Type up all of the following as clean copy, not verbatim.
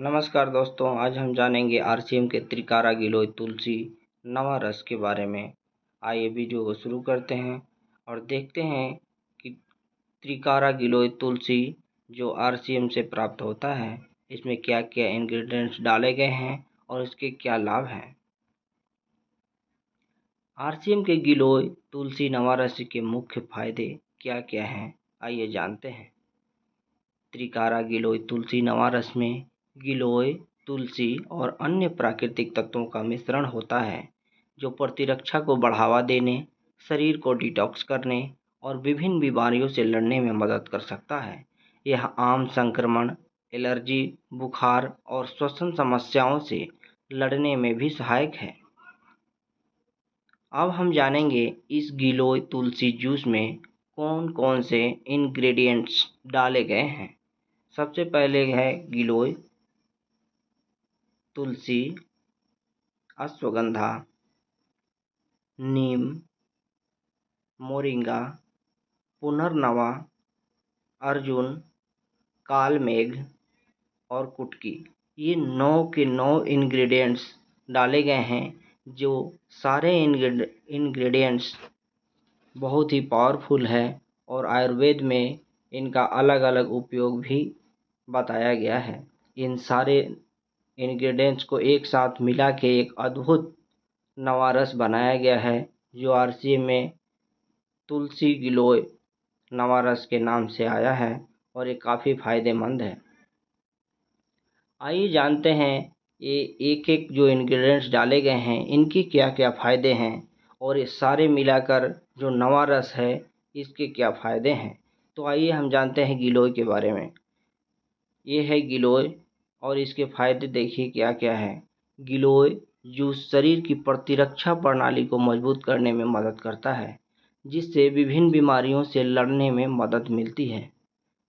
नमस्कार दोस्तों, आज हम जानेंगे आरसीएम के त्रिकारा गिलोय तुलसी नवा रस के बारे में। आइए वीडियो को शुरू करते हैं और देखते हैं कि त्रिकारा गिलोय तुलसी जो आरसीएम से प्राप्त होता है, इसमें क्या क्या इंग्रेडिएंट्स डाले गए हैं और इसके क्या लाभ हैं। आरसीएम के गिलोय तुलसी नवा रस के मुख्य फायदे क्या क्या हैं, आइए जानते हैं। त्रिकारा गिलोय तुलसी नवा रस में गिलोय, तुलसी और अन्य प्राकृतिक तत्वों का मिश्रण होता है, जो प्रतिरक्षा को बढ़ावा देने, शरीर को डिटॉक्स करने और विभिन्न बीमारियों से लड़ने में मदद कर सकता है। यह आम संक्रमण, एलर्जी, बुखार और श्वसन समस्याओं से लड़ने में भी सहायक है। अब हम जानेंगे इस गिलोय तुलसी जूस में कौन कौन से इंग्रेडिएंट्स डाले गए हैं। सबसे पहले है गिलोय, तुलसी, अश्वगंधा, नीम, मोरिंगा, पुनर्नवा, अर्जुन, कालमेघ और कुटकी। ये 9 के 9 इंग्रेडिएंट्स डाले गए हैं, जो सारे इंग्रेडिएंट्स बहुत ही पावरफुल है और आयुर्वेद में इनका अलग अलग उपयोग भी बताया गया है। इन सारे इंग्रेडिएंट्स को एक साथ मिला के एक अद्भुत नवा रस बनाया गया है, जो आरसीएम में तुलसी गिलोय नवा रस के नाम से आया है और ये काफ़ी फायदेमंद है। आइए जानते हैं ये एक एक जो इंग्रेडिएंट्स डाले गए हैं, इनके क्या क्या फ़ायदे हैं और ये सारे मिलाकर जो नवा रस है, इसके क्या फ़ायदे हैं। तो आइए हम जानते हैं गिलोय के बारे में। ये है गिलोय और इसके फायदे देखिए क्या क्या है। गिलोय जूस शरीर की प्रतिरक्षा प्रणाली को मजबूत करने में मदद करता है, जिससे विभिन्न बीमारियों से लड़ने में मदद मिलती है।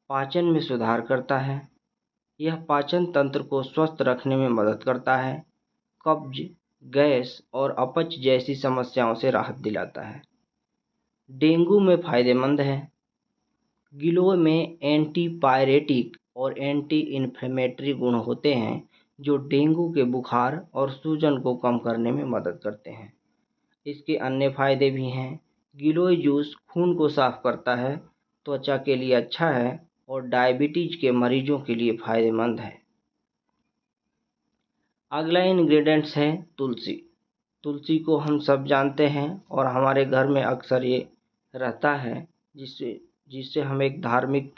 पाचन में सुधार करता है। यह पाचन तंत्र को स्वस्थ रखने में मदद करता है। कब्ज, गैस और अपच जैसी समस्याओं से राहत दिलाता है। डेंगू में फायदेमंद है। गिलोय में एंटीपायरेटिक और एंटी इन्फ्लेमेटरी गुण होते हैं, जो डेंगू के बुखार और सूजन को कम करने में मदद करते हैं। इसके अन्य फायदे भी हैं। गिलोय जूस खून को साफ करता है, त्वचा के लिए अच्छा है और डायबिटीज के मरीजों के लिए फायदेमंद है। अगला इंग्रेडिएंट्स है तुलसी। तुलसी को हम सब जानते हैं और हमारे घर में अक्सर ये रहता है, जिससे हम एक धार्मिक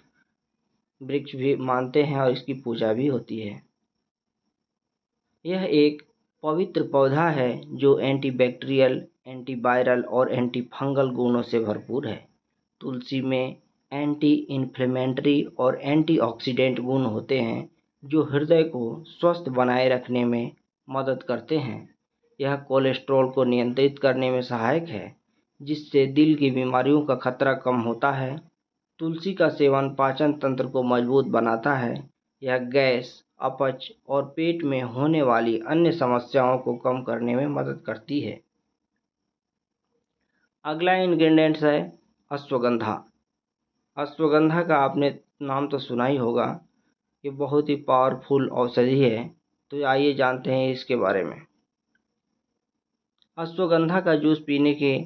वृक्ष भी मानते हैं और इसकी पूजा भी होती है। यह एक पवित्र पौधा है जो एंटीबैक्टीरियल, एंटीवायरल और एंटीफंगल गुणों से भरपूर है। तुलसी में एंटी इन्फ्लेमेटरी और एंटीऑक्सीडेंट गुण होते हैं, जो हृदय को स्वस्थ बनाए रखने में मदद करते हैं। यह कोलेस्ट्रॉल को नियंत्रित करने में सहायक है, जिससे दिल की बीमारियों का खतरा कम होता है। तुलसी का सेवन पाचन तंत्र को मजबूत बनाता है। यह गैस, अपच और पेट में होने वाली अन्य समस्याओं को कम करने में मदद करती है। अगला इंग्रेडिएंट्स है अश्वगंधा। अश्वगंधा का आपने नाम तो सुना ही होगा। ये बहुत ही पावरफुल औषधि है। तो आइए जानते हैं इसके बारे में। अश्वगंधा का जूस पीने के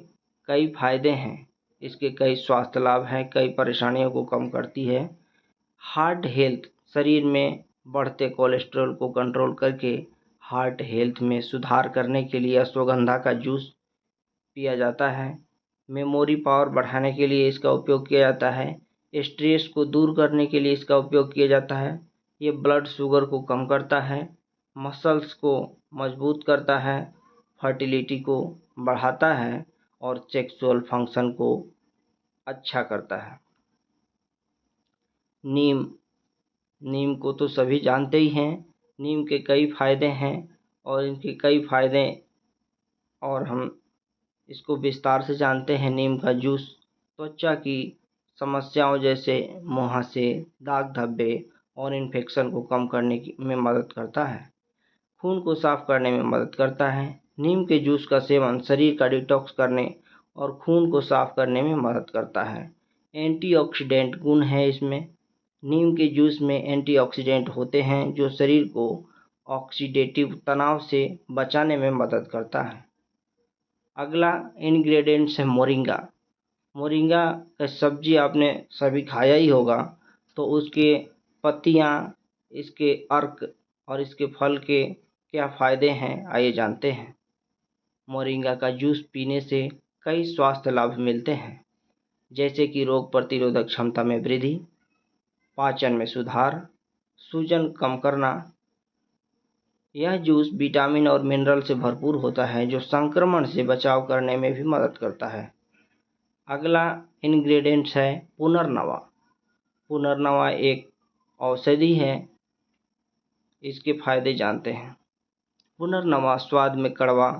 कई फायदे हैं। इसके कई स्वास्थ्य लाभ हैं, कई परेशानियों को कम करती है। हार्ट हेल्थ, शरीर में बढ़ते कोलेस्ट्रॉल को कंट्रोल करके हार्ट हेल्थ में सुधार करने के लिए अश्वगंधा का जूस पिया जाता है। मेमोरी पावर बढ़ाने के लिए इसका उपयोग किया जाता है। स्ट्रेस को दूर करने के लिए इसका उपयोग किया जाता है। ये ब्लड शुगर को कम करता है, मसल्स को मजबूत करता है, फर्टिलिटी को बढ़ाता है और सेक्सुअल फंक्शन को अच्छा करता है। नीम को तो सभी जानते ही हैं। नीम के कई फायदे हैं और इनके कई फायदे और हम इसको विस्तार से जानते हैं। नीम का जूस त्वचा की समस्याओं जैसे मुहासे, दाग धब्बे और इन्फेक्शन को कम करने में मदद करता है। खून को साफ करने में मदद करता है। नीम के जूस का सेवन शरीर का डिटॉक्स करने और खून को साफ करने में मदद करता है। एंटीऑक्सीडेंट गुण है इसमें, नीम के जूस में एंटीऑक्सीडेंट होते हैं जो शरीर को ऑक्सीडेटिव तनाव से बचाने में मदद करता है। अगला इंग्रेडिएंट्स है मोरिंगा। मोरिंगा का सब्जी आपने सभी खाया ही होगा, तो उसके पत्तियाँ, इसके अर्क और इसके फल के क्या फ़ायदे हैं, आइए जानते हैं। मोरिंगा का जूस पीने से कई स्वास्थ्य लाभ मिलते हैं, जैसे कि रोग प्रतिरोधक क्षमता में वृद्धि, पाचन में सुधार, सूजन कम करना। यह जूस विटामिन और मिनरल से भरपूर होता है जो संक्रमण से बचाव करने में भी मदद करता है। अगला इंग्रेडिएंट्स है पुनर्नवा। पुनर्नवा एक औषधि है, इसके फायदे जानते हैं। पुनर्नवा स्वाद में कड़वा,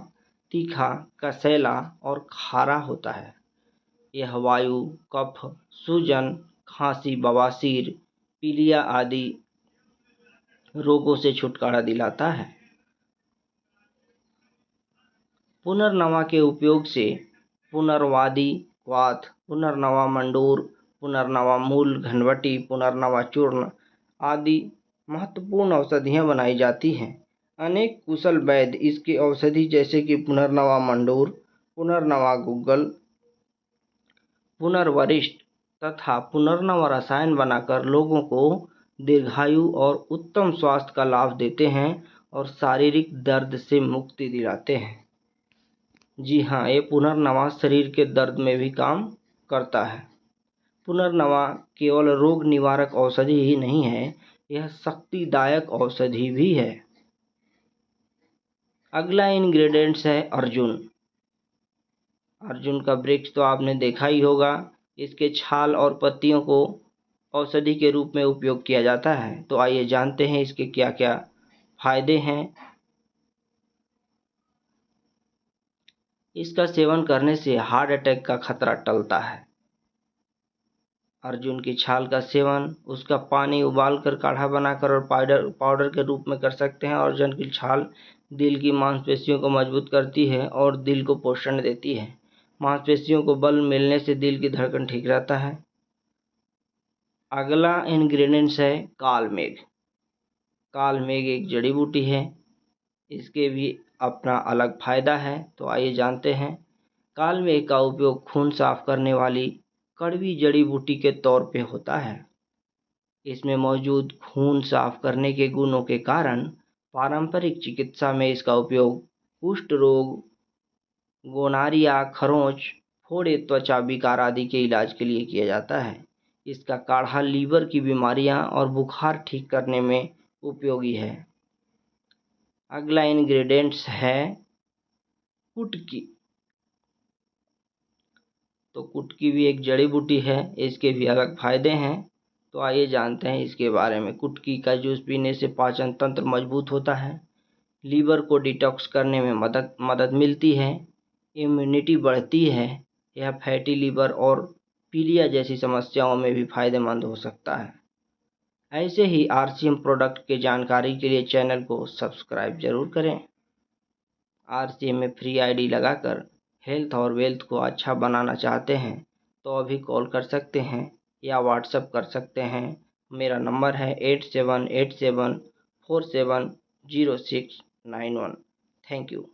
तीखा, कसैला और खारा होता है। यह वायु, कफ, सूजन, खांसी, बवासीर, पीलिया आदि रोगों से छुटकारा दिलाता है। पुनर्नवा के उपयोग से पुनर्वादी वात, पुनर्नवा मंडूर, पुनर्नवा मूल घनवटी, पुनर्नवा चूर्ण आदि महत्वपूर्ण औषधियाँ बनाई जाती हैं। अनेक कुशल वैद्य इसकी औषधि जैसे कि पुनर्नवा मंडूर, पुनर्नवा गुग्गल, पुनर्वरिष्ठ तथा पुनर्नवा रसायन बनाकर लोगों को दीर्घायु और उत्तम स्वास्थ्य का लाभ देते हैं और शारीरिक दर्द से मुक्ति दिलाते हैं। जी हाँ, ये पुनर्नवा शरीर के दर्द में भी काम करता है। पुनर्नवा केवल रोग निवारक औषधि ही नहीं है, यह शक्तिदायक औषधि भी है। अगला इंग्रेडिएंट्स है अर्जुन। अर्जुन का वृक्ष तो आपने देखा ही होगा। इसके छाल और पत्तियों को औषधि के रूप में उपयोग किया जाता है। तो आइए जानते हैं इसके क्या क्या फायदे हैं। इसका सेवन करने से हार्ट अटैक का खतरा टलता है। अर्जुन की छाल का सेवन, उसका पानी उबालकर काढ़ा बनाकर और पाउडर के रूप में कर सकते हैं। अर्जुन की छाल दिल की मांसपेशियों को मजबूत करती है और दिल को पोषण देती है। मांसपेशियों को बल मिलने से दिल की धड़कन ठीक रहता है। अगला इंग्रेडिएंट्स है कालमेघ। कालमेघ एक जड़ी बूटी है, इसके भी अपना अलग फायदा है। तो आइए जानते हैं। कालमेघ का उपयोग खून साफ करने वाली कड़वी जड़ी बूटी के तौर पे होता है। इसमें मौजूद खून साफ करने के गुणों के कारण पारंपरिक चिकित्सा में इसका उपयोग कुष्ठ रोग, गोनारिया, खरोंच, फोड़े, त्वचा विकार आदि के इलाज के लिए किया जाता है। इसका काढ़ा लीवर की बीमारियां और बुखार ठीक करने में उपयोगी है। अगला इंग्रेडिएंट्स है कुटकी। तो कुटकी भी एक जड़ी बूटी है, इसके भी अलग फायदे हैं। तो आइए जानते हैं इसके बारे में। कुटकी का जूस पीने से पाचन तंत्र मजबूत होता है, लीवर को डिटॉक्स करने में मदद मिलती है, इम्यूनिटी बढ़ती है। यह फैटी लीवर और पीलिया जैसी समस्याओं में भी फायदेमंद हो सकता है। ऐसे ही आरसीएम प्रोडक्ट के जानकारी के लिए चैनल को सब्सक्राइब जरूर करें। आरसीएम में फ्री आईडी लगाकर हेल्थ और वेल्थ को अच्छा बनाना चाहते हैं तो अभी कॉल कर सकते हैं या व्हाट्सएप कर सकते हैं। मेरा नंबर है 8787470691। Thank you.